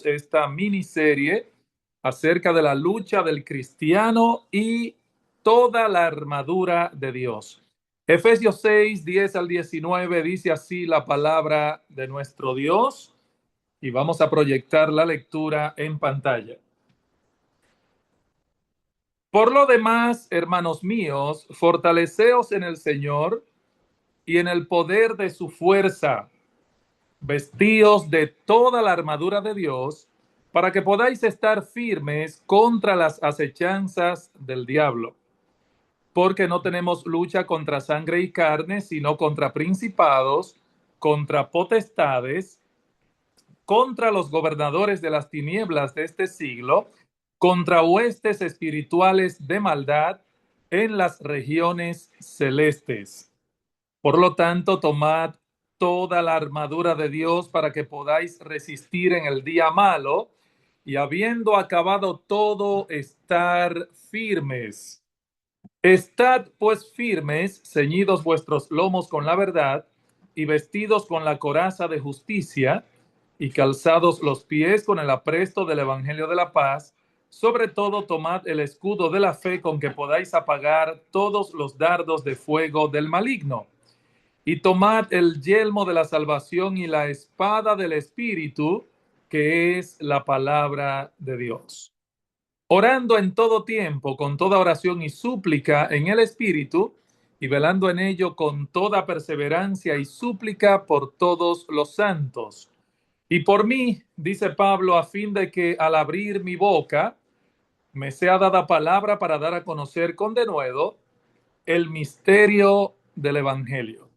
Esta miniserie acerca de la lucha del cristiano y toda la armadura de Dios. Efesios 6, 10 al 19 dice así la palabra de nuestro Dios y vamos a proyectar la lectura en pantalla. Por lo demás, hermanos míos, fortaleceos en el Señor y en el poder de su fuerza. Vestíos de toda la armadura de Dios para que podáis estar firmes contra las acechanzas del diablo. Porque no tenemos lucha contra sangre y carne, sino contra principados, contra potestades, contra los gobernadores de las tinieblas de este siglo, contra huestes espirituales de maldad en las regiones celestes. Por lo tanto, tomad toda la armadura de Dios para que podáis resistir en el día malo y habiendo acabado todo, estar firmes. Estad pues firmes, ceñidos vuestros lomos con la verdad y vestidos con la coraza de justicia y calzados los pies con el apresto del evangelio de la paz. Sobre todo tomad el escudo de la fe con que podáis apagar todos los dardos de fuego del maligno. Y tomad el yelmo de la salvación y la espada del Espíritu, que es la palabra de Dios. Orando en todo tiempo, con toda oración y súplica en el Espíritu, y velando en ello con toda perseverancia y súplica por todos los santos. Y por mí, dice Pablo, a fin de que al abrir mi boca, me sea dada palabra para dar a conocer con denuedo el misterio del Evangelio.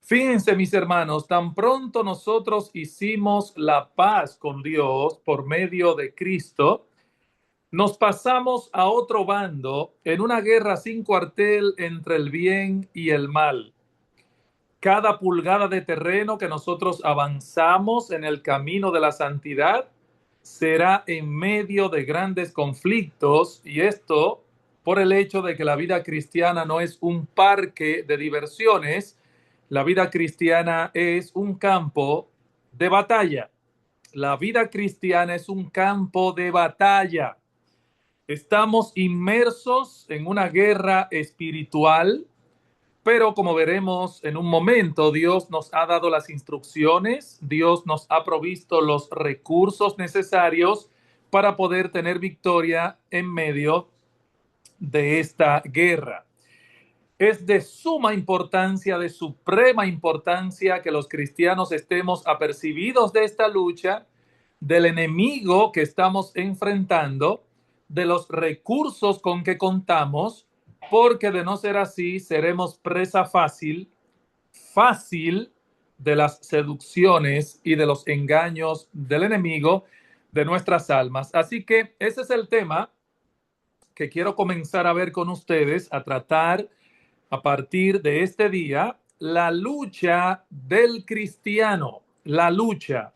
Fíjense, mis hermanos, tan pronto nosotros hicimos la paz con Dios por medio de Cristo, nos pasamos a otro bando en una guerra sin cuartel entre el bien y el mal. Cada pulgada de terreno que nosotros avanzamos en el camino de la santidad será en medio de grandes conflictos, y esto por el hecho de que la vida cristiana no es un parque de diversiones. La vida cristiana es un campo de batalla. La vida cristiana es un campo de batalla. Estamos inmersos en una guerra espiritual, pero como veremos en un momento, Dios nos ha dado las instrucciones, Dios nos ha provisto los recursos necesarios para poder tener victoria en medio de esta guerra. Es de suma importancia, de suprema importancia que los cristianos estemos apercibidos de esta lucha, del enemigo que estamos enfrentando, de los recursos con que contamos, porque de no ser así, seremos presa fácil de las seducciones y de los engaños del enemigo de nuestras almas. Así que ese es el tema que quiero comenzar a ver con ustedes, a tratar a partir de este día, la lucha del cristiano, la lucha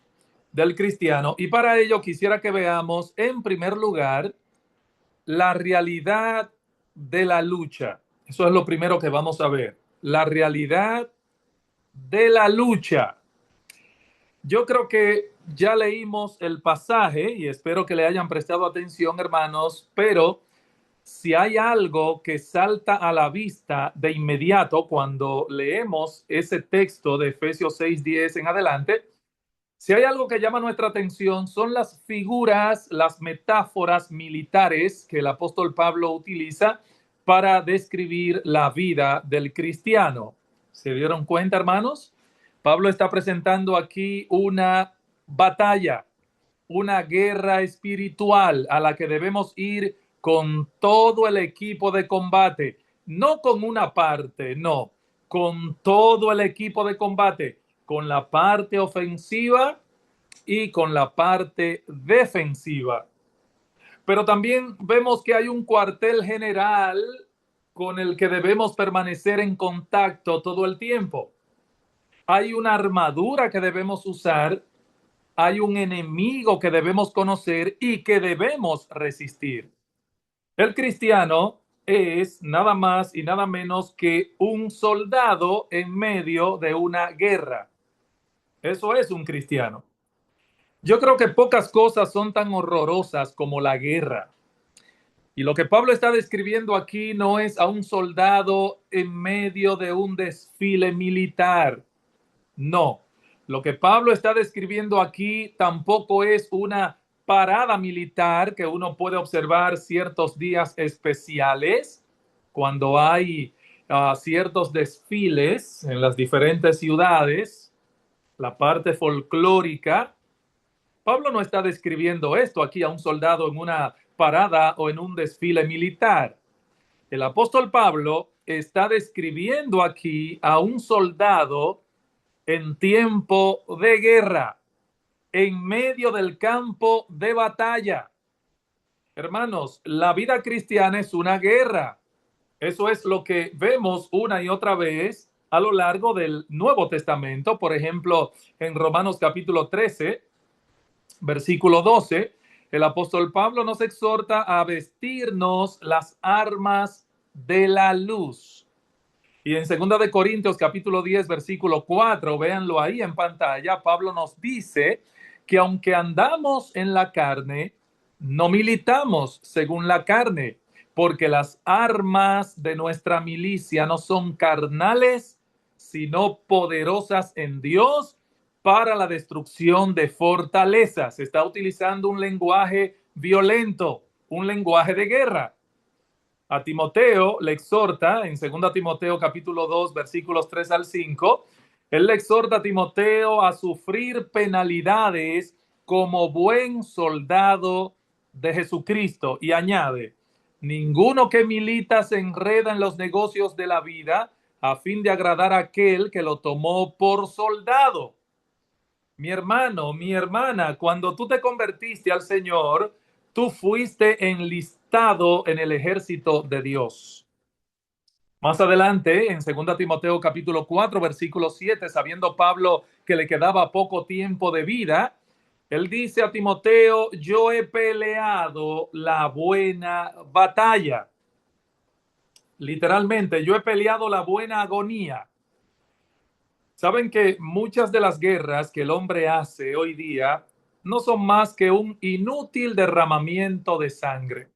del cristiano. Y para ello quisiera que veamos, en primer lugar, la realidad de la lucha. Eso es lo primero que vamos a ver. La realidad de la lucha. Yo creo que ya leímos el pasaje y espero que le hayan prestado atención, hermanos, pero si hay algo que salta a la vista de inmediato cuando leemos ese texto de Efesios 6:10 en adelante, si hay algo que llama nuestra atención son las figuras, las metáforas militares que el apóstol Pablo utiliza para describir la vida del cristiano. ¿Se dieron cuenta, hermanos? Pablo está presentando aquí una batalla, una guerra espiritual a la que debemos ir con todo el equipo de combate, no con una parte, no, con todo el equipo de combate, con la parte ofensiva y con la parte defensiva. Pero también vemos que hay un cuartel general con el que debemos permanecer en contacto todo el tiempo. Hay una armadura que debemos usar, hay un enemigo que debemos conocer y que debemos resistir. El cristiano es nada más y nada menos que un soldado en medio de una guerra. Eso es un cristiano. Yo creo que pocas cosas son tan horrorosas como la guerra. Y lo que Pablo está describiendo aquí no es a un soldado en medio de un desfile militar. No. Lo que Pablo está describiendo aquí tampoco es una parada militar que uno puede observar ciertos días especiales cuando hay ciertos desfiles en las diferentes ciudades, la parte folclórica. Pablo no está describiendo esto aquí a un soldado en una parada o en un desfile militar. El apóstol Pablo está describiendo aquí a un soldado en tiempo de guerra, en medio del campo de batalla. Hermanos, la vida cristiana es una guerra. Eso es lo que vemos una y otra vez a lo largo del Nuevo Testamento. Por ejemplo, en Romanos capítulo 13, versículo 12, el apóstol Pablo nos exhorta a vestirnos las armas de la luz. Y en 2 capítulo 10, versículo 4, véanlo ahí en pantalla, Pablo nos dice que aunque andamos en la carne, no militamos según la carne, porque las armas de nuestra milicia no son carnales, sino poderosas en Dios para la destrucción de fortalezas. Se está utilizando un lenguaje violento, un lenguaje de guerra. A Timoteo le exhorta en 2 Timoteo capítulo 2 versículos 3 al 5, él le exhorta a Timoteo a sufrir penalidades como buen soldado de Jesucristo y añade, ninguno que milita se enreda en los negocios de la vida a fin de agradar a aquel que lo tomó por soldado. Mi hermano, mi hermana, cuando tú te convertiste al Señor, tú fuiste enlistado en el ejército de Dios. Más adelante, en 2 capítulo 4, versículo 7, sabiendo Pablo que le quedaba poco tiempo de vida, él dice a Timoteo, yo he peleado la buena batalla. Literalmente, yo he peleado la buena agonía. Saben que muchas de las guerras que el hombre hace hoy día no son más que un inútil derramamiento de sangre.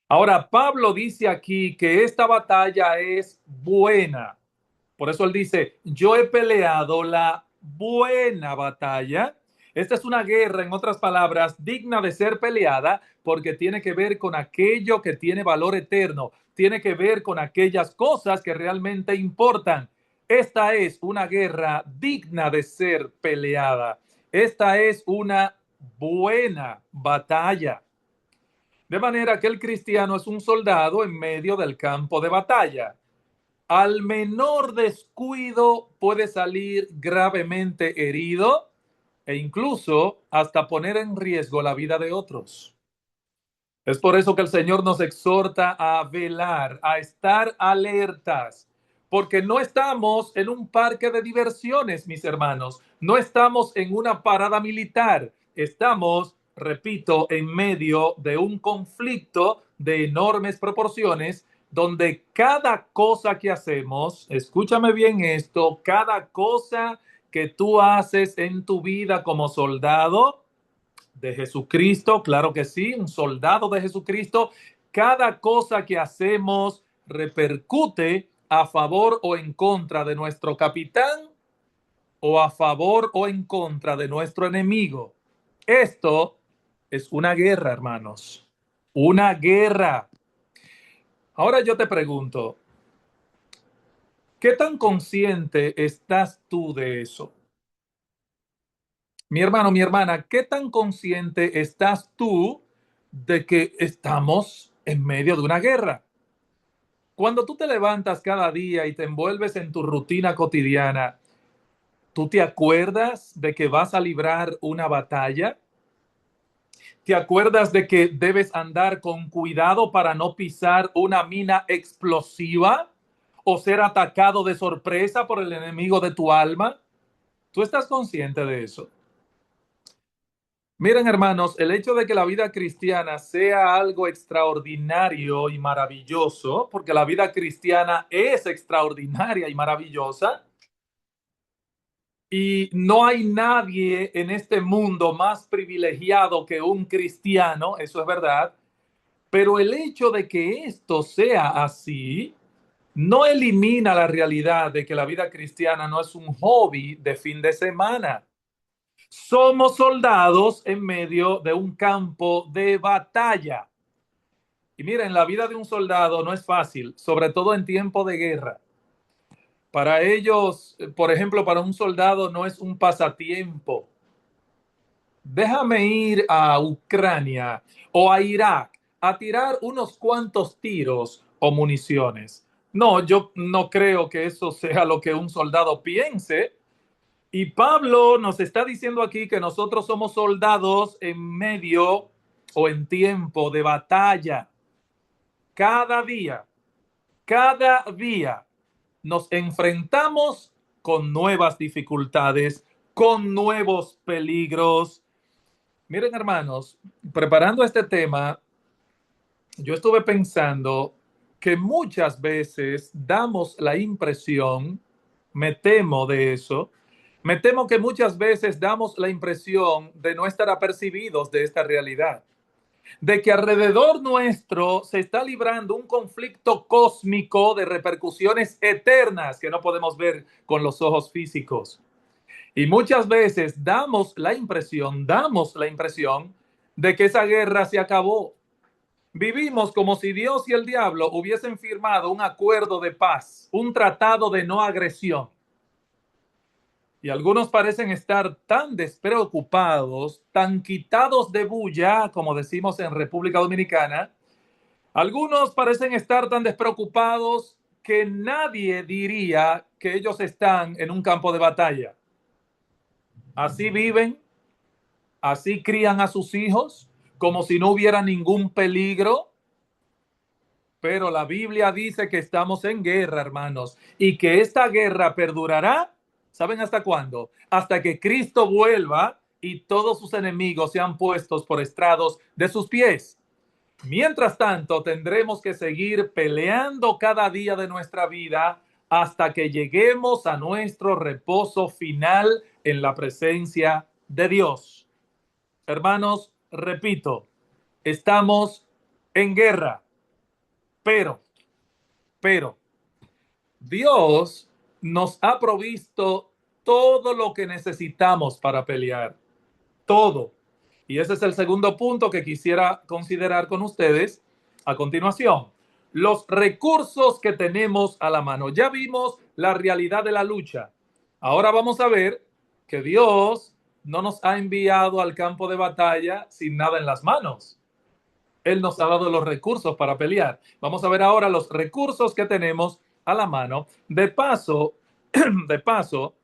Ahora, Pablo dice aquí que esta batalla es buena. Por eso él dice, yo he peleado la buena batalla. Esta es una guerra, en otras palabras, digna de ser peleada porque tiene que ver con aquello que tiene valor eterno, tiene que ver con aquellas cosas que realmente importan. Esta es una guerra digna de ser peleada. Esta es una buena batalla. De manera que el cristiano es un soldado en medio del campo de batalla. Al menor descuido puede salir gravemente herido e incluso hasta poner en riesgo la vida de otros. Es por eso que el Señor nos exhorta a velar, a estar alertas, porque no estamos en un parque de diversiones, mis hermanos, no estamos en una parada militar, estamos, repito, en medio de un conflicto de enormes proporciones donde cada cosa que hacemos, escúchame bien esto, cada cosa que tú haces en tu vida como soldado, de Jesucristo, claro que sí, un soldado de Jesucristo, cada cosa que hacemos repercute a favor o en contra de nuestro capitán o a favor o en contra de nuestro enemigo. Esto es una guerra, hermanos, una guerra. Ahora yo te pregunto, ¿qué tan consciente estás tú de eso? Mi hermano, mi hermana, ¿qué tan consciente estás tú de que estamos en medio de una guerra? Cuando tú te levantas cada día y te envuelves en tu rutina cotidiana, ¿tú te acuerdas de que vas a librar una batalla? ¿Te acuerdas de que debes andar con cuidado para no pisar una mina explosiva o ser atacado de sorpresa por el enemigo de tu alma? ¿Tú estás consciente de eso? Miren, hermanos, el hecho de que la vida cristiana sea algo extraordinario y maravilloso, porque la vida cristiana es extraordinaria y maravillosa, Y no hay nadie en este mundo más privilegiado que un cristiano, eso es verdad, pero el hecho de que esto sea así no elimina la realidad de que la vida cristiana no es un hobby de fin de semana. Somos soldados en medio de un campo de batalla. Y miren, la vida de un soldado no es fácil, sobre todo en tiempo de guerra. Para ellos, por ejemplo, para un soldado no es un pasatiempo. Déjame ir a Ucrania o a Irak a tirar unos cuantos tiros o municiones. No, yo no creo que eso sea lo que un soldado piense. Y Pablo nos está diciendo aquí que nosotros somos soldados en medio o en tiempo de batalla. Cada día, cada día nos enfrentamos con nuevas dificultades, con nuevos peligros. Miren, hermanos, preparando este tema, yo estuve pensando que muchas veces damos la impresión, me temo de eso, me temo que muchas veces damos la impresión de no estar apercibidos de esta realidad, de que alrededor nuestro se está librando un conflicto cósmico de repercusiones eternas que no podemos ver con los ojos físicos. Y muchas veces damos la impresión de que esa guerra se acabó. Vivimos como si Dios y el diablo hubiesen firmado un acuerdo de paz, un tratado de no agresión. Y algunos parecen estar tan despreocupados, tan quitados de bulla, como decimos en República Dominicana. Algunos parecen estar tan despreocupados que nadie diría que ellos están en un campo de batalla. Así viven, así crían a sus hijos, como si no hubiera ningún peligro. Pero la Biblia dice que estamos en guerra, hermanos, y que esta guerra perdurará, ¿saben hasta cuándo? Hasta que Cristo vuelva y todos sus enemigos sean puestos por estrados de sus pies. Mientras tanto, tendremos que seguir peleando cada día de nuestra vida hasta que lleguemos a nuestro reposo final en la presencia de Dios. Hermanos, repito, estamos en guerra, pero, pero, Dios nos ha provisto todo lo que necesitamos para pelear, todo. Y ese es el segundo punto que quisiera considerar con ustedes a continuación. Los recursos que tenemos a la mano. Ya vimos la realidad de la lucha. Ahora vamos a ver que Dios no nos ha enviado al campo de batalla sin nada en las manos. Él nos ha dado los recursos para pelear. Vamos a ver ahora los recursos que tenemos a la mano. De paso, de paso,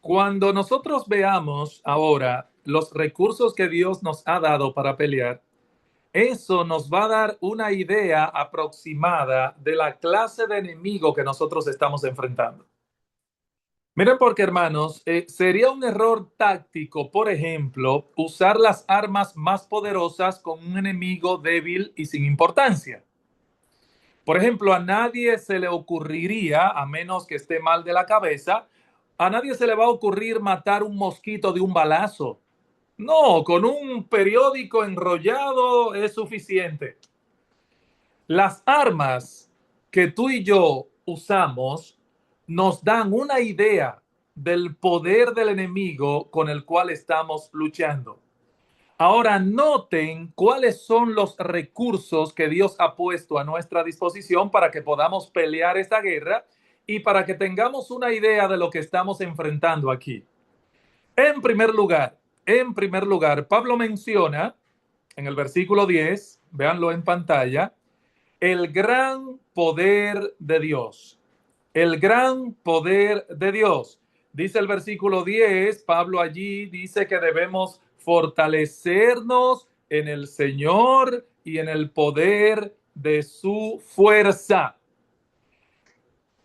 cuando nosotros veamos ahora los recursos que Dios nos ha dado para pelear, eso nos va a dar una idea aproximada de la clase de enemigo que nosotros estamos enfrentando. Miren, porque hermanos, sería un error táctico, por ejemplo, usar las armas más poderosas con un enemigo débil y sin importancia. Por ejemplo, a nadie se le ocurriría, a menos que esté mal de la cabeza, a nadie se le va a ocurrir matar un mosquito de un balazo. No, con un periódico enrollado es suficiente. Las armas que tú y yo usamos nos dan una idea del poder del enemigo con el cual estamos luchando. Ahora noten cuáles son los recursos que Dios ha puesto a nuestra disposición para que podamos pelear esta guerra y para que tengamos una idea de lo que estamos enfrentando aquí. En primer lugar, Pablo menciona en el versículo 10, véanlo en pantalla, el gran poder de Dios. El gran poder de Dios. Dice el versículo 10, Pablo allí dice que debemos fortalecernos en el Señor y en el poder de su fuerza.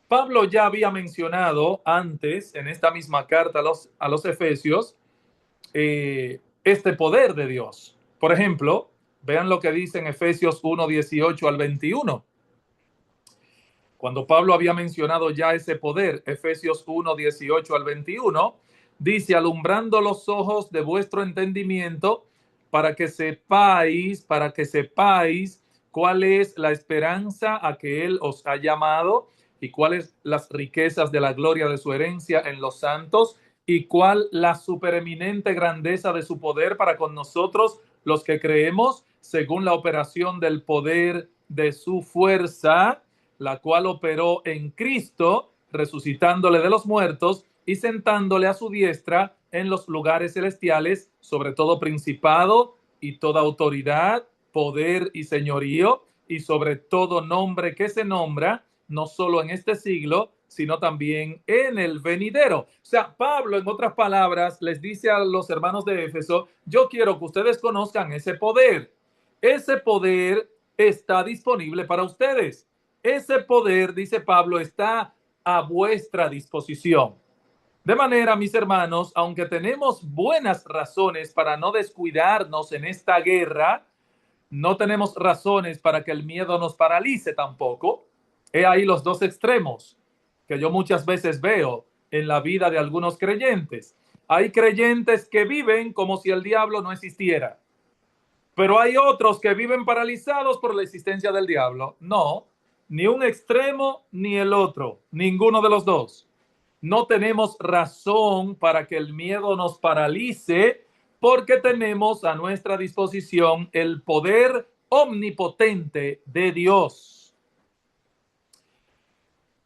Pablo ya había mencionado antes en esta misma carta a los Efesios este poder de Dios. Por ejemplo, vean lo que dice en Efesios 1, 18 al 21. Cuando Pablo había mencionado ya ese poder, Efesios 1, 18 al 21, dice, alumbrando los ojos de vuestro entendimiento, para que sepáis cuál es la esperanza a que Él os ha llamado y cuáles las riquezas de la gloria de su herencia en los santos y cuál la supereminente grandeza de su poder para con nosotros los que creemos, según la operación del poder de su fuerza, la cual operó en Cristo, resucitándole de los muertos y sentándole a su diestra en los lugares celestiales, sobre todo principado y toda autoridad, poder y señorío, y sobre todo nombre que se nombra, no solo en este siglo, sino también en el venidero. O sea, Pablo, en otras palabras, les dice a los hermanos de Éfeso, yo quiero que ustedes conozcan ese poder. Ese poder está disponible para ustedes. Ese poder, dice Pablo, está a vuestra disposición. De manera, mis hermanos, aunque tenemos buenas razones para no descuidarnos en esta guerra, no tenemos razones para que el miedo nos paralice tampoco. He ahí los dos extremos que yo muchas veces veo en la vida de algunos creyentes. Hay creyentes que viven como si el diablo no existiera, pero hay otros que viven paralizados por la existencia del diablo. No, ni un extremo ni el otro, ninguno de los dos. No tenemos razón para que el miedo nos paralice porque tenemos a nuestra disposición el poder omnipotente de Dios.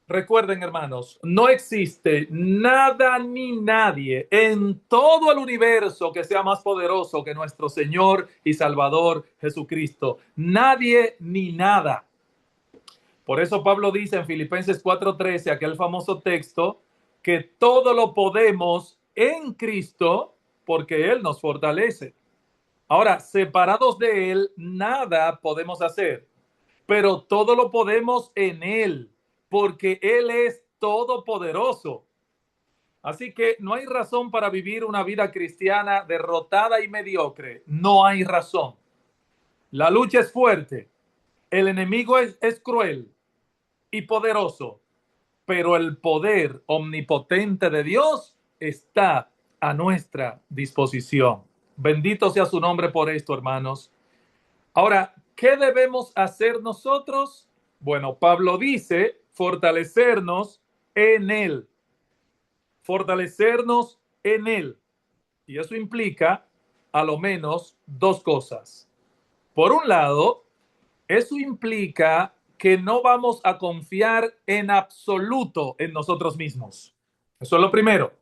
Recuerden, hermanos, no existe nada ni nadie en todo el universo que sea más poderoso que nuestro Señor y Salvador Jesucristo. Nadie ni nada. Por eso Pablo dice en Filipenses 4:13, aquel famoso texto, que todo lo podemos en Cristo porque Él nos fortalece. Ahora, separados de Él, nada podemos hacer, pero todo lo podemos en Él porque Él es todopoderoso. Así que no hay razón para vivir una vida cristiana derrotada y mediocre. No hay razón. La lucha es fuerte. El enemigo es cruel y poderoso, pero el poder omnipotente de Dios está a nuestra disposición. Bendito sea su nombre por esto, hermanos. Ahora, ¿qué debemos hacer nosotros? Bueno, Pablo dice fortalecernos en Él. Fortalecernos en Él. Y eso implica a lo menos dos cosas. Por un lado, eso implica que no vamos a confiar en absoluto en nosotros mismos. Eso es lo primero.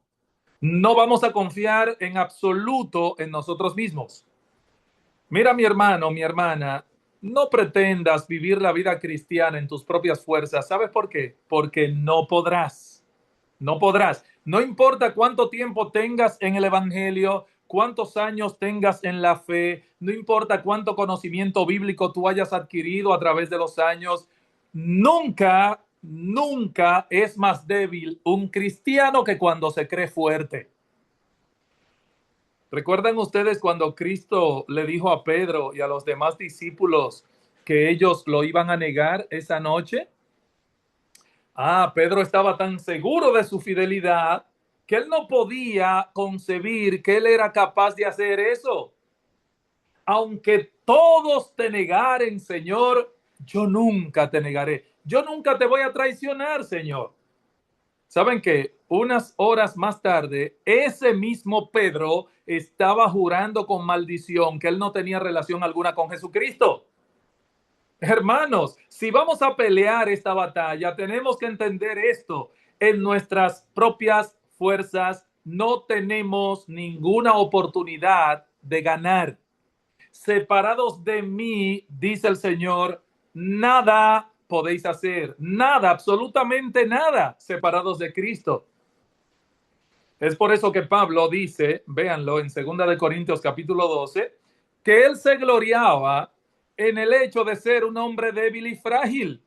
No vamos a confiar en absoluto en nosotros mismos. Mira, mi hermano, mi hermana, no pretendas vivir la vida cristiana en tus propias fuerzas. ¿Sabes por qué? Porque no podrás. No podrás. No importa cuánto tiempo tengas en el Evangelio, cuántos años tengas en la fe, no importa cuánto conocimiento bíblico tú hayas adquirido a través de los años, nunca es más débil un cristiano que cuando se cree fuerte. ¿Recuerdan ustedes cuando Cristo le dijo a Pedro y a los demás discípulos que ellos lo iban a negar esa noche? Pedro estaba tan seguro de su fidelidad que él no podía concebir que él era capaz de hacer eso. Aunque todos te negaren, Señor, yo nunca te negaré. Yo nunca te voy a traicionar, Señor. ¿Saben qué? Unas horas más tarde, ese mismo Pedro estaba jurando con maldición que él no tenía relación alguna con Jesucristo. Hermanos, si vamos a pelear esta batalla, tenemos que entender esto. En nuestras propias fuerzas no tenemos ninguna oportunidad de ganar. Separados de mí, dice el Señor, nada podéis hacer. Nada, absolutamente nada, separados de Cristo. Es por eso que Pablo dice, véanlo en 2 Corintios capítulo 12, que él se gloriaba en el hecho de ser un hombre débil y frágil.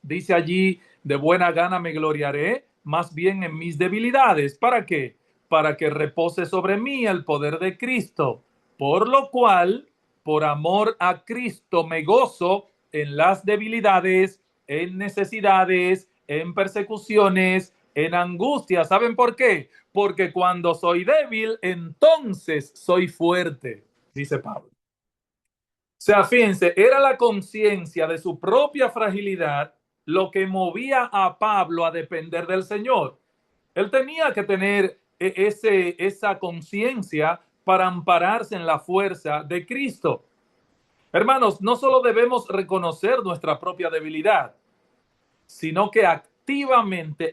Dice allí, de buena gana me gloriaré, más bien en mis debilidades. ¿Para qué? Para que repose sobre mí el poder de Cristo. Por lo cual, por amor a Cristo, me gozo en las debilidades, en necesidades, en persecuciones, en angustia. ¿Saben por qué? Porque cuando soy débil, entonces soy fuerte, dice Pablo. O sea, fíjense, era la conciencia de su propia fragilidad lo que movía a Pablo a depender del Señor. Él tenía que tener esa conciencia para ampararse en la fuerza de Cristo. Hermanos, no solo debemos reconocer nuestra propia debilidad, sino que activamente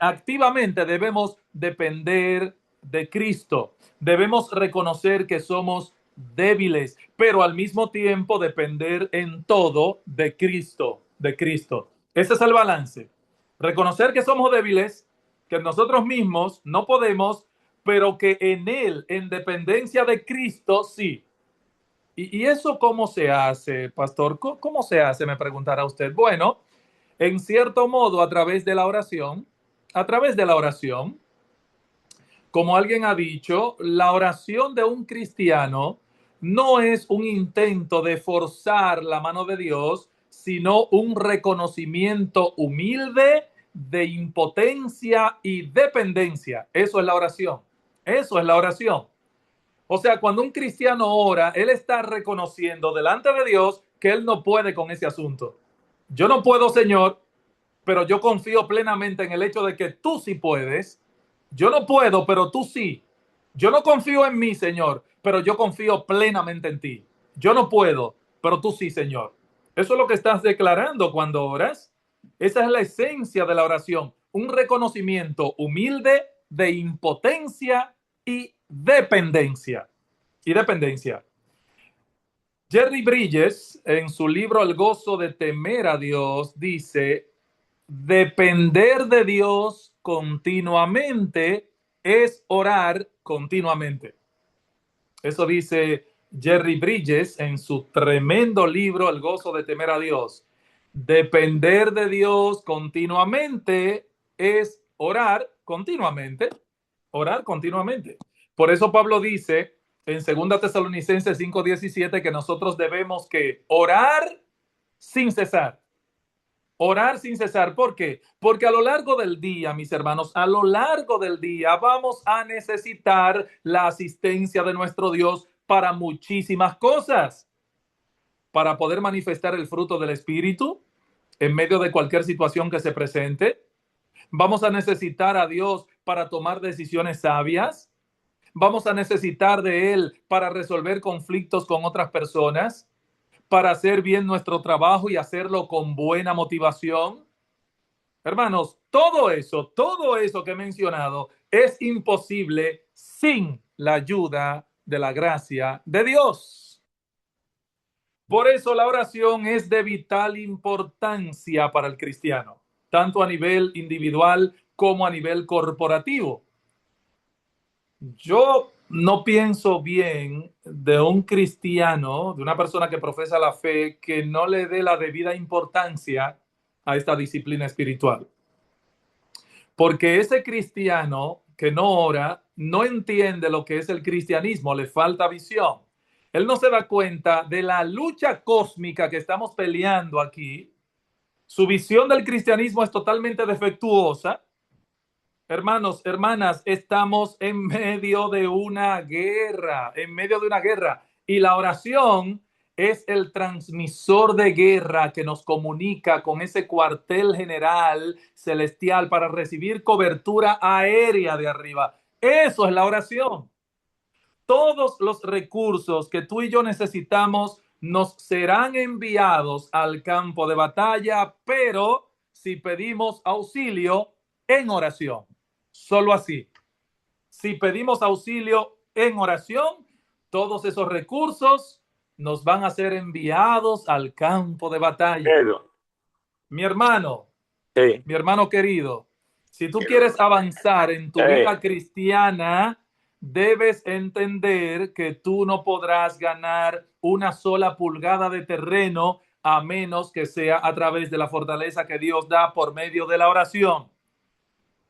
debemos depender de Cristo. Debemos reconocer que somos débiles, pero al mismo tiempo depender en todo de Cristo, de Cristo. Ese es el balance. Reconocer que somos débiles, que nosotros mismos no podemos, pero que en Él, en dependencia de Cristo, sí. ¿Y eso cómo se hace, pastor? ¿Cómo se hace? Me preguntará usted. Bueno, en cierto modo, a través de la oración, como alguien ha dicho, la oración de un cristiano no es un intento de forzar la mano de Dios, sino un reconocimiento humilde de impotencia y dependencia. Eso es la oración. Eso es la oración. O sea, cuando un cristiano ora, él está reconociendo delante de Dios que él no puede con ese asunto. Yo no puedo, Señor, pero yo confío plenamente en el hecho de que tú sí puedes. Yo no puedo, pero tú sí. Yo no confío en mí, Señor, pero yo confío plenamente en ti. Yo no puedo, pero tú sí, Señor. Eso es lo que estás declarando cuando oras. Esa es la esencia de la oración. Un reconocimiento humilde de impotencia y dependencia. Y dependencia. Jerry Bridges, en su libro El gozo de temer a Dios, dice: depender de Dios continuamente es orar continuamente. Eso dice Jerry Bridges en su tremendo libro El gozo de temer a Dios. Depender de Dios continuamente es orar continuamente. Orar continuamente. Por eso Pablo dice en 2 Tesalonicenses 5:17 que nosotros debemos que orar sin cesar. Orar sin cesar. ¿Por qué? Porque a lo largo del día, mis hermanos, a lo largo del día vamos a necesitar la asistencia de nuestro Dios para muchísimas cosas. Para poder manifestar el fruto del Espíritu en medio de cualquier situación que se presente. Vamos a necesitar a Dios para tomar decisiones sabias. Vamos a necesitar de Él para resolver conflictos con otras personas, para hacer bien nuestro trabajo y hacerlo con buena motivación. Hermanos, todo eso que he mencionado es imposible sin la ayuda de la gracia de Dios. Por eso la oración es de vital importancia para el cristiano, tanto a nivel individual como a nivel corporativo. Yo no pienso bien de un cristiano, de una persona que profesa la fe, que no le dé la debida importancia a esta disciplina espiritual. Porque ese cristiano que no ora no entiende lo que es el cristianismo, le falta visión. Él no se da cuenta de la lucha cósmica que estamos peleando aquí. Su visión del cristianismo es totalmente defectuosa. Hermanos, hermanas, estamos en medio de una guerra, en medio de una guerra. Y la oración es el transmisor de guerra que nos comunica con ese cuartel general celestial para recibir cobertura aérea de arriba. Eso es la oración. Todos los recursos que tú y yo necesitamos nos serán enviados al campo de batalla, pero si pedimos auxilio en oración. Solo así. Si pedimos auxilio en oración, todos esos recursos nos van a ser enviados al campo de batalla. Pedro, Mi hermano, sí. mi hermano querido, si tú quieres avanzar en tu vida cristiana, debes entender que tú no podrás ganar una sola pulgada de terreno a menos que sea a través de la fortaleza que Dios da por medio de la oración.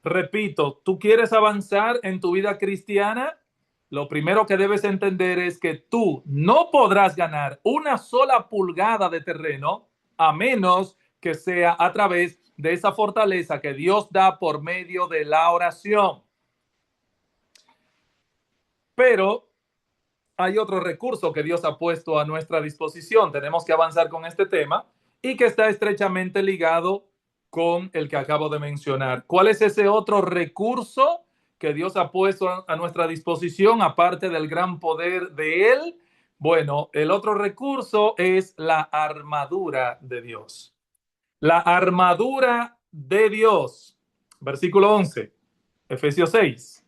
Repito, ¿tú quieres avanzar en tu vida cristiana? Lo primero que debes entender es que tú no podrás ganar una sola pulgada de terreno a menos que sea a través de esa fortaleza que Dios da por medio de la oración. Pero hay otro recurso que Dios ha puesto a nuestra disposición. Tenemos que avanzar con este tema y que está estrechamente ligado con el que acabo de mencionar. ¿Cuál es ese otro recurso que Dios ha puesto a nuestra disposición, aparte del gran poder de Él? Bueno, el otro recurso es la armadura de Dios. La armadura de Dios. Versículo 11, Efesios 6.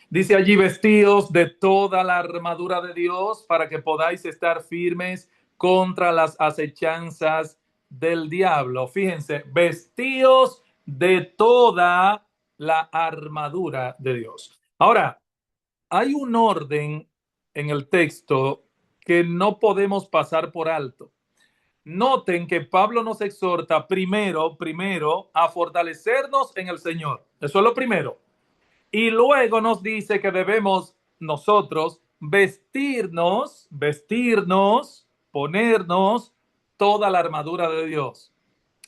Dice allí, vestidos de toda la armadura de Dios para que podáis estar firmes contra las acechanzas del diablo. Fíjense, vestidos de toda la armadura de Dios. Ahora, hay un orden en el texto que no podemos pasar por alto. Noten que Pablo nos exhorta primero a fortalecernos en el Señor. Eso es lo primero. Y luego nos dice que debemos nosotros ponernos toda la armadura de Dios.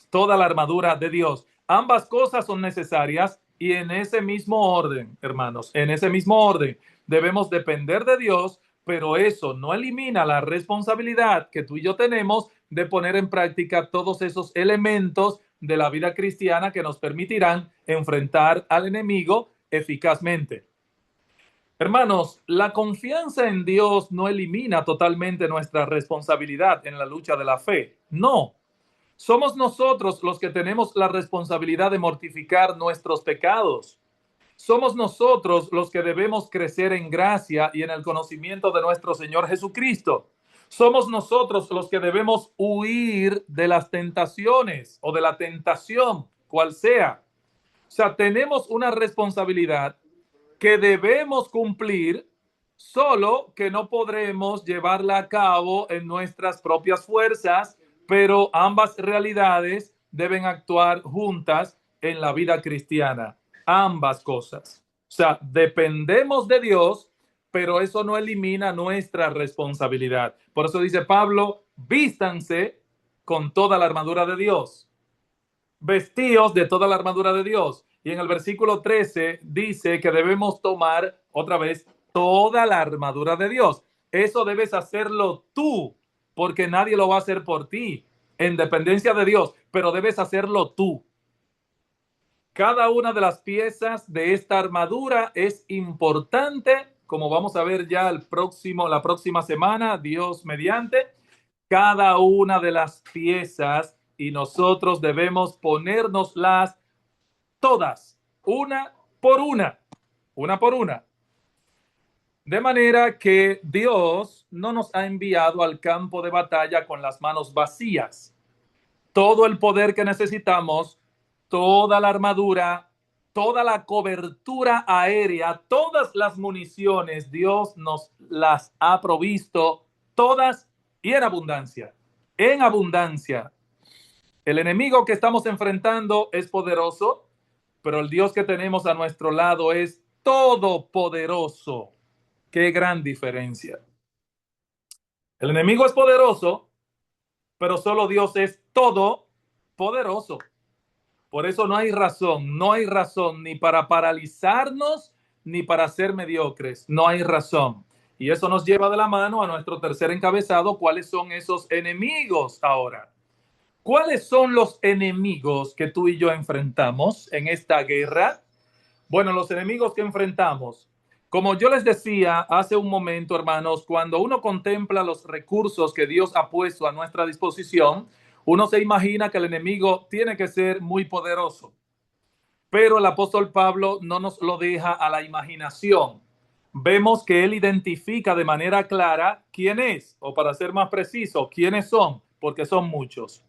Toda la armadura de Dios. Ambas cosas son necesarias y en ese mismo orden, hermanos, en ese mismo orden debemos depender de Dios, pero eso no elimina la responsabilidad que tú y yo tenemos de poner en práctica todos esos elementos de la vida cristiana que nos permitirán enfrentar al enemigo eficazmente. Hermanos, la confianza en Dios no elimina totalmente nuestra responsabilidad en la lucha de la fe. No, somos nosotros los que tenemos la responsabilidad de mortificar nuestros pecados. Somos nosotros los que debemos crecer en gracia y en el conocimiento de nuestro Señor Jesucristo. Somos nosotros los que debemos huir de las tentaciones o de la tentación, cual sea. O sea, tenemos una responsabilidad que debemos cumplir, solo que no podremos llevarla a cabo en nuestras propias fuerzas, pero ambas realidades deben actuar juntas en la vida cristiana. Ambas cosas. O sea, dependemos de Dios, pero eso no elimina nuestra responsabilidad. Por eso dice Pablo, vístanse con toda la armadura de Dios. Vestíos de toda la armadura de Dios. Y en el versículo 13 dice que debemos tomar otra vez toda la armadura de Dios. Eso debes hacerlo tú, porque nadie lo va a hacer por ti, en dependencia de Dios, pero debes hacerlo tú. Cada una de las piezas de esta armadura es importante, como vamos a ver ya la próxima semana, Dios mediante. Cada una de las piezas y nosotros debemos ponérnoslas todas, una por una. De manera que Dios no nos ha enviado al campo de batalla con las manos vacías. Todo el poder que necesitamos, toda la armadura, toda la cobertura aérea, todas las municiones, Dios nos las ha provisto todas y en abundancia. En abundancia. El enemigo que estamos enfrentando es poderoso, pero el Dios que tenemos a nuestro lado es todopoderoso. Qué gran diferencia. El enemigo es poderoso, pero solo Dios es todopoderoso. Por eso no hay razón ni para paralizarnos ni para ser mediocres. No hay razón. Y eso nos lleva de la mano a nuestro tercer encabezado. ¿Cuáles son esos enemigos ahora? ¿Cuáles son los enemigos que tú y yo enfrentamos en esta guerra? Bueno, los enemigos que enfrentamos, como yo les decía hace un momento, hermanos, cuando uno contempla los recursos que Dios ha puesto a nuestra disposición, uno se imagina que el enemigo tiene que ser muy poderoso. Pero el apóstol Pablo no nos lo deja a la imaginación. Vemos que él identifica de manera clara quién es, o para ser más preciso, quiénes son, porque son muchos.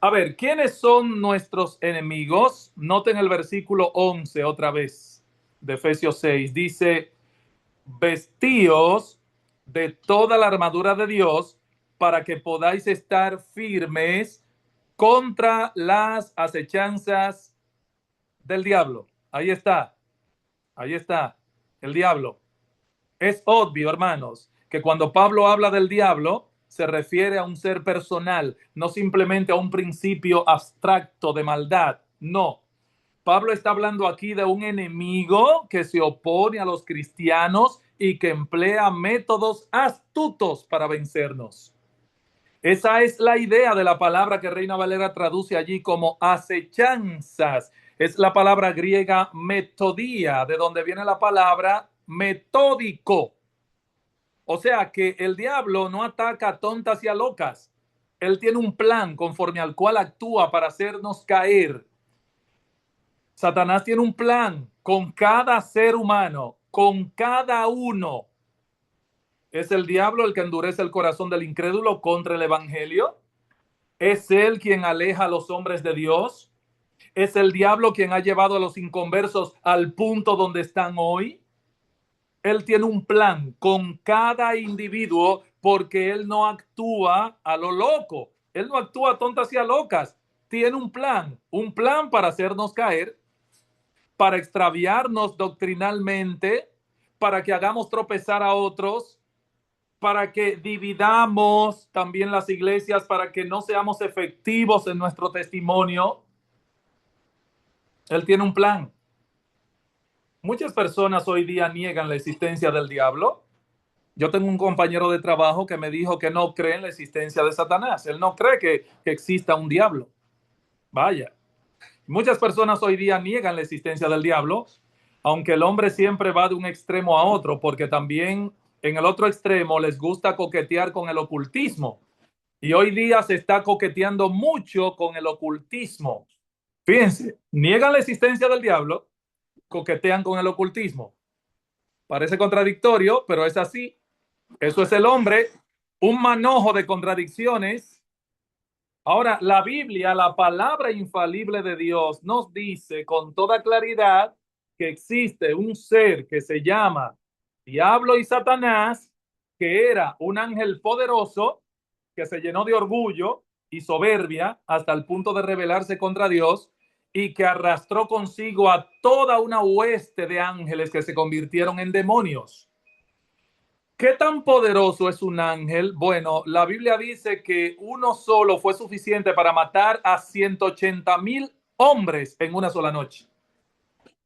A ver, ¿quiénes son nuestros enemigos? Noten el versículo 11 otra vez de Efesios 6. Dice, vestíos de toda la armadura de Dios para que podáis estar firmes contra las acechanzas del diablo. Ahí está, el diablo. Es obvio, hermanos, que cuando Pablo habla del diablo, se refiere a un ser personal, no simplemente a un principio abstracto de maldad. No. Pablo está hablando aquí de un enemigo que se opone a los cristianos y que emplea métodos astutos para vencernos. Esa es la idea de la palabra que Reina Valera traduce allí como acechanzas. Es la palabra griega metodía, de donde viene la palabra metódico. O sea que el diablo no ataca a tontas y a locas. Él tiene un plan conforme al cual actúa para hacernos caer. Satanás tiene un plan con cada ser humano, con cada uno. Es el diablo el que endurece el corazón del incrédulo contra el evangelio. Es él quien aleja a los hombres de Dios. Es el diablo quien ha llevado a los inconversos al punto donde están hoy. Él tiene un plan con cada individuo porque él no actúa a lo loco. Él no actúa a tontas y a locas. Tiene un plan para hacernos caer, para extraviarnos doctrinalmente, para que hagamos tropezar a otros, para que dividamos también las iglesias, para que no seamos efectivos en nuestro testimonio. Él tiene un plan. Muchas personas hoy día niegan la existencia del diablo. Yo tengo un compañero de trabajo que me dijo que no cree en la existencia de Satanás. Él no cree que exista un diablo. Vaya. Muchas personas hoy día niegan la existencia del diablo, aunque el hombre siempre va de un extremo a otro, porque también en el otro extremo les gusta coquetear con el ocultismo. Y hoy día se está coqueteando mucho con el ocultismo. Fíjense, niegan la existencia del diablo, coquetean con el ocultismo. Parece contradictorio, pero es así. Eso es el hombre, un manojo de contradicciones. Ahora, la Biblia, la palabra infalible de Dios, nos dice con toda claridad que existe un ser que se llama Diablo y Satanás, que era un ángel poderoso que se llenó de orgullo y soberbia hasta el punto de rebelarse contra Dios y que arrastró consigo a toda una hueste de ángeles que se convirtieron en demonios. ¿Qué tan poderoso es un ángel? Bueno, la Biblia dice que uno solo fue suficiente para matar a 180,000 hombres en una sola noche.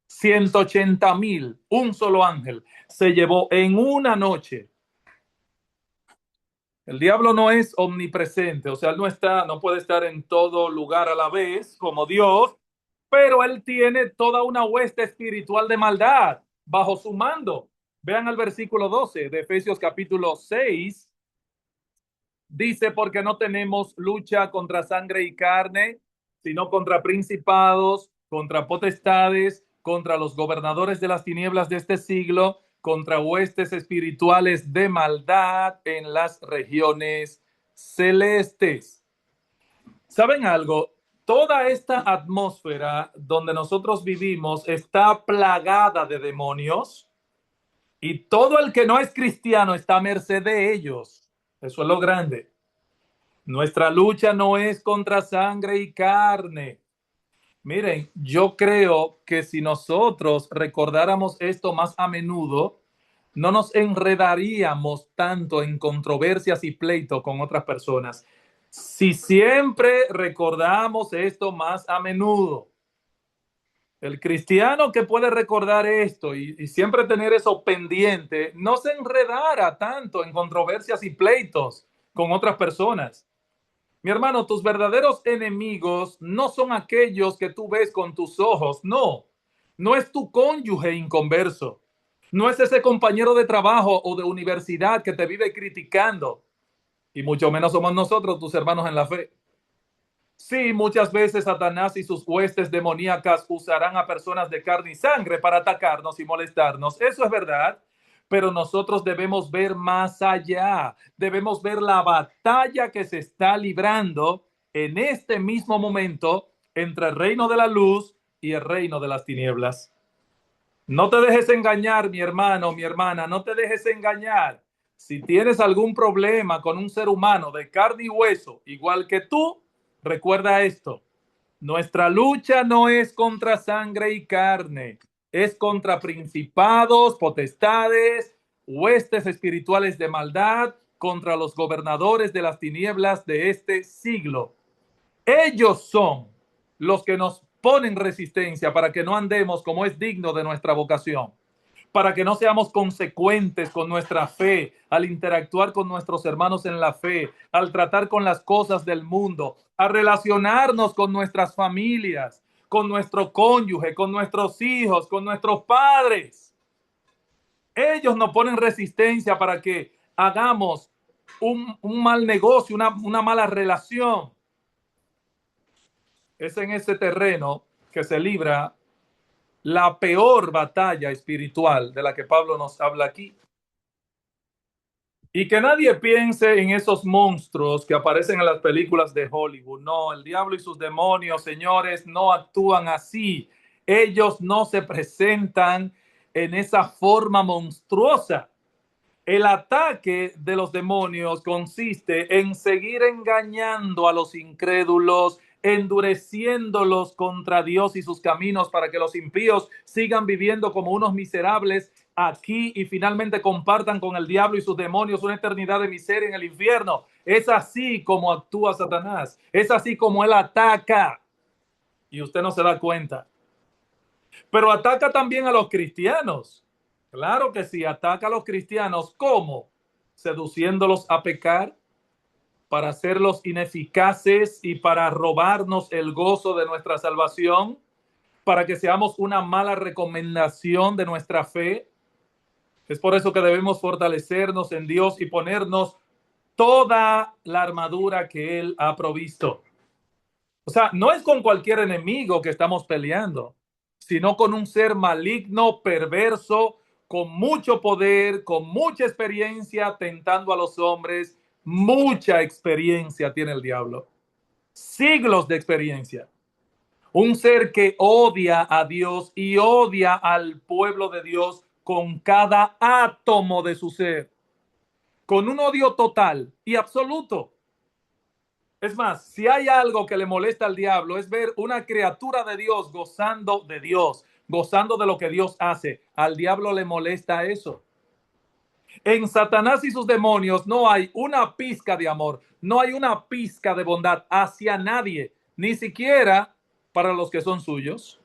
180,000, un solo ángel se llevó en una noche. El diablo no es omnipresente, o sea, él no puede estar en todo lugar a la vez como Dios, pero él tiene toda una hueste espiritual de maldad bajo su mando. Vean el versículo 12 de Efesios capítulo 6. Dice, porque no tenemos lucha contra sangre y carne, sino contra principados, contra potestades, contra los gobernadores de las tinieblas de este siglo, contra huestes espirituales de maldad en las regiones celestes. ¿Saben algo? Toda esta atmósfera donde nosotros vivimos está plagada de demonios y todo el que no es cristiano está a merced de ellos. Eso es lo grande. Nuestra lucha no es contra sangre y carne. Miren, yo creo que si nosotros recordáramos esto más a menudo, no nos enredaríamos tanto en controversias y pleitos con otras personas. Si siempre recordamos esto más a menudo, el cristiano que puede recordar esto y siempre tener eso pendiente, no se enredara tanto en controversias y pleitos con otras personas. Mi hermano, tus verdaderos enemigos no son aquellos que tú ves con tus ojos, no. No es tu cónyuge inconverso. No es ese compañero de trabajo o de universidad que te vive criticando. Y mucho menos somos nosotros, tus hermanos en la fe. Sí, muchas veces Satanás y sus huestes demoníacas usarán a personas de carne y sangre para atacarnos y molestarnos. Eso es verdad. Pero nosotros debemos ver más allá. Debemos ver la batalla que se está librando en este mismo momento entre el reino de la luz y el reino de las tinieblas. No te dejes engañar, mi hermano, mi hermana, no te dejes engañar. Si tienes algún problema con un ser humano de carne y hueso, igual que tú, recuerda esto. Nuestra lucha no es contra sangre y carne, es contra principados, potestades, huestes espirituales de maldad contra los gobernadores de las tinieblas de este siglo. Ellos son los que nos ponen resistencia para que no andemos como es digno de nuestra vocación, para que no seamos consecuentes con nuestra fe al interactuar con nuestros hermanos en la fe, al tratar con las cosas del mundo, a relacionarnos con nuestras familias, con nuestro cónyuge, con nuestros hijos, con nuestros padres. Ellos nos ponen resistencia para que hagamos un mal negocio, una mala relación. Es en ese terreno que se libra la peor batalla espiritual de la que Pablo nos habla aquí. Y que nadie piense en esos monstruos que aparecen en las películas de Hollywood. No, el diablo y sus demonios, señores, no actúan así. Ellos no se presentan en esa forma monstruosa. El ataque de los demonios consiste en seguir engañando a los incrédulos, endureciéndolos contra Dios y sus caminos para que los impíos sigan viviendo como unos miserables aquí y finalmente compartan con el diablo y sus demonios una eternidad de miseria en el infierno. Es así como actúa Satanás. Es así como él ataca. Y usted no se da cuenta. Pero ataca también a los cristianos. Claro que sí, ataca a los cristianos. ¿Cómo? Seduciéndolos a pecar para hacerlos ineficaces y para robarnos el gozo de nuestra salvación, para que seamos una mala recomendación de nuestra fe. Es por eso que debemos fortalecernos en Dios y ponernos toda la armadura que Él ha provisto. O sea, no es con cualquier enemigo que estamos peleando, sino con un ser maligno, perverso, con mucho poder, con mucha experiencia, tentando a los hombres. Mucha experiencia tiene el diablo. Siglos de experiencia. Un ser que odia a Dios y odia al pueblo de Dios con cada átomo de su ser. Con un odio total y absoluto. Es más, si hay algo que le molesta al diablo es ver una criatura de Dios, gozando de lo que Dios hace. Al diablo le molesta eso. En Satanás y sus demonios no hay una pizca de amor, no hay una pizca de bondad hacia nadie, ni siquiera para los que son suyos.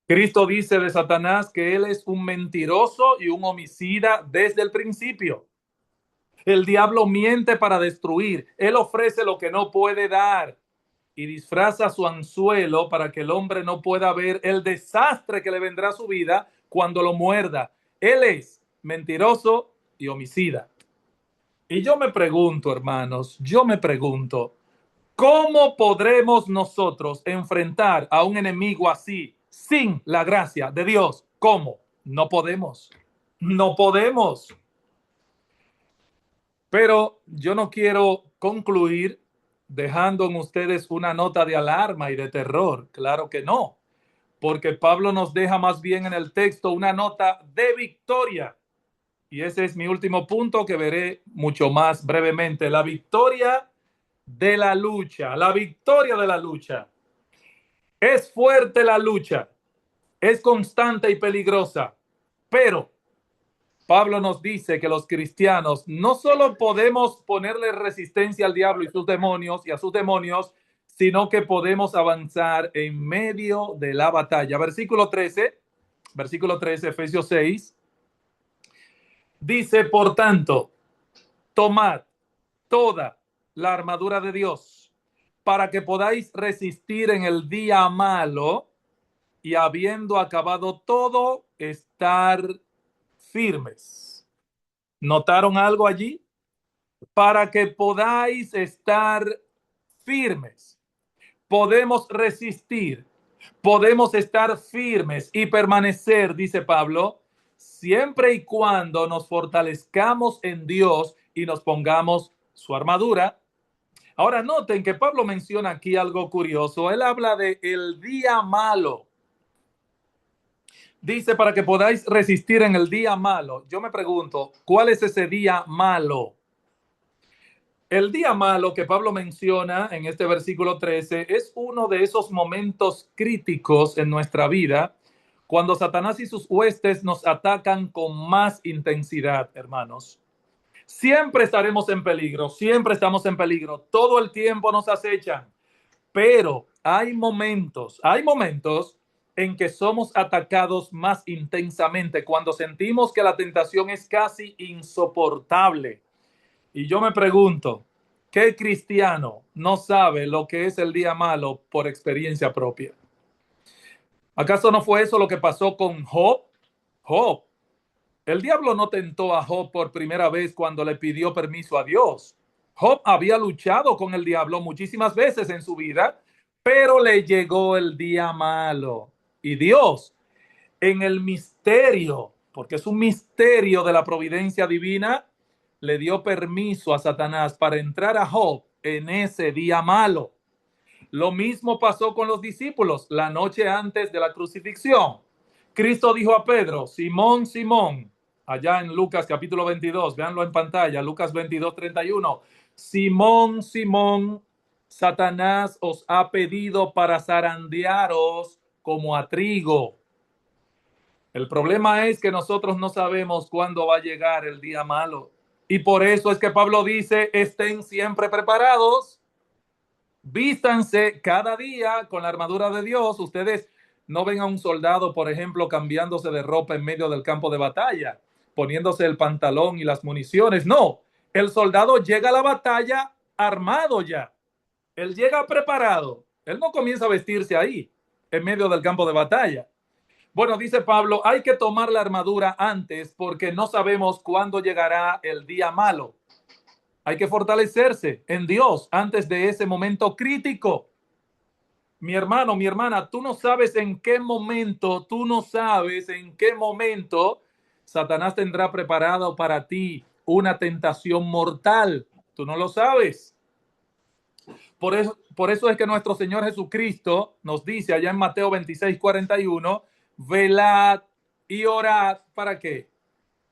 Cristo dice de Satanás que él es un mentiroso y un homicida desde el principio. El diablo miente para destruir. Él ofrece lo que no puede dar y disfraza su anzuelo para que el hombre no pueda ver el desastre que le vendrá a su vida cuando lo muerda. Él es mentiroso y homicida. Y yo me pregunto, hermanos, ¿cómo podremos nosotros enfrentar a un enemigo así sin la gracia de Dios? ¿Cómo? No podemos. No podemos. Pero yo no quiero concluir dejando en ustedes una nota de alarma y de terror. Claro que no, porque Pablo nos deja más bien en el texto una nota de victoria. Y ese es mi último punto que veré mucho más brevemente. La victoria de la lucha. La victoria de la lucha. Es fuerte la lucha. Es constante y peligrosa. Pero Pablo nos dice que los cristianos no solo podemos ponerle resistencia al diablo y sus demonios y a sus demonios, sino que podemos avanzar en medio de la batalla. Versículo 13, Efesios 6, dice, por tanto, tomad toda la armadura de Dios para que podáis resistir en el día malo y habiendo acabado todo, estar firmes. ¿Notaron algo allí? Para que podáis estar firmes. Podemos resistir, podemos estar firmes y permanecer, dice Pablo, siempre y cuando nos fortalezcamos en Dios y nos pongamos su armadura. Ahora noten que Pablo menciona aquí algo curioso. Él habla de el día malo. Dice, para que podáis resistir en el día malo. Yo me pregunto, ¿cuál es ese día malo? El día malo que Pablo menciona en este versículo 13 es uno de esos momentos críticos en nuestra vida cuando Satanás y sus huestes nos atacan con más intensidad, hermanos. Siempre estaremos en peligro, siempre estamos en peligro, todo el tiempo nos acechan, pero hay momentos en que somos atacados más intensamente, cuando sentimos que la tentación es casi insoportable. Y yo me pregunto, ¿qué cristiano no sabe lo que es el día malo por experiencia propia? ¿Acaso no fue eso lo que pasó con Job? Job, el diablo no tentó a Job por primera vez cuando le pidió permiso a Dios. Job había luchado con el diablo muchísimas veces en su vida, pero le llegó el día malo. Y Dios, en el misterio, porque es un misterio de la providencia divina, le dio permiso a Satanás para entrar a Job en ese día malo. Lo mismo pasó con los discípulos la noche antes de la crucifixión. Cristo dijo a Pedro: Simón, Simón, allá en Lucas capítulo 22, véanlo en pantalla, Lucas 22:31. Simón, Simón, Satanás os ha pedido para zarandearos como a trigo. El problema es que nosotros no sabemos cuándo va a llegar el día malo. Y por eso es que Pablo dice: estén siempre preparados, vístanse cada día con la armadura de Dios. Ustedes no ven a un soldado, por ejemplo, cambiándose de ropa en medio del campo de batalla, poniéndose el pantalón y las municiones. No, el soldado llega a la batalla armado ya. Él llega preparado. Él no comienza a vestirse ahí, en medio del campo de batalla. Bueno, dice Pablo, hay que tomar la armadura antes porque no sabemos cuándo llegará el día malo. Hay que fortalecerse en Dios antes de ese momento crítico. Mi hermano, mi hermana, tú no sabes en qué momento, Satanás tendrá preparado para ti una tentación mortal. Tú no lo sabes. Por eso es que nuestro Señor Jesucristo nos dice allá en Mateo 26:41, velad y orad. ¿Para qué?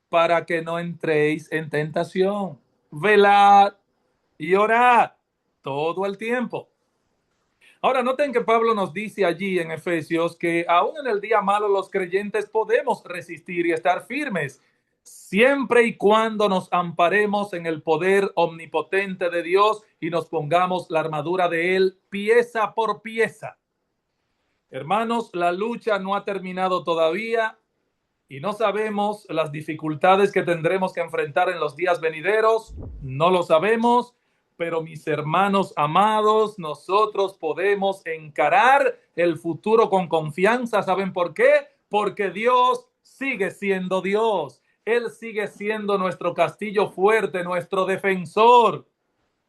Para que no entréis en tentación. Velad y orad todo el tiempo. Ahora noten que Pablo nos dice allí en Efesios que aún en el día malo los creyentes podemos resistir y estar firmes, siempre y cuando nos amparemos en el poder omnipotente de Dios y nos pongamos la armadura de Él pieza por pieza. Hermanos, la lucha no ha terminado todavía y no sabemos las dificultades que tendremos que enfrentar en los días venideros, no lo sabemos, pero mis hermanos amados, nosotros podemos encarar el futuro con confianza. ¿Saben por qué? Porque Dios sigue siendo Dios. Él sigue siendo nuestro castillo fuerte, nuestro defensor.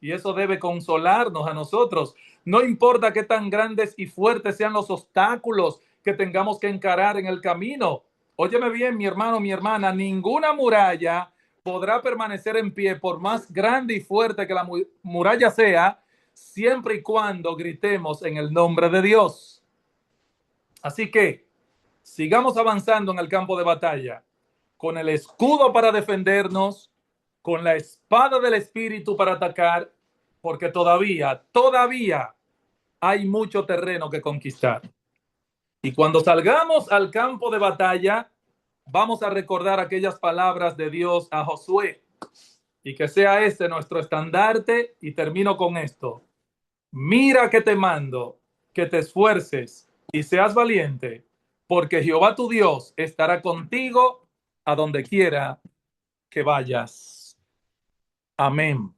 Y eso debe consolarnos a nosotros. No importa qué tan grandes y fuertes sean los obstáculos que tengamos que encarar en el camino. Óyeme bien, mi hermano, mi hermana, ninguna muralla podrá permanecer en pie por más grande y fuerte que la muralla sea, siempre y cuando gritemos en el nombre de Dios. Así que sigamos avanzando en el campo de batalla, con el escudo para defendernos, con la espada del Espíritu para atacar, porque todavía hay mucho terreno que conquistar. Y cuando salgamos al campo de batalla, vamos a recordar aquellas palabras de Dios a Josué, y que sea este nuestro estandarte. Y termino con esto: mira que te mando, que te esfuerces y seas valiente, porque Jehová tu Dios estará contigo a donde quiera que vayas. Amén.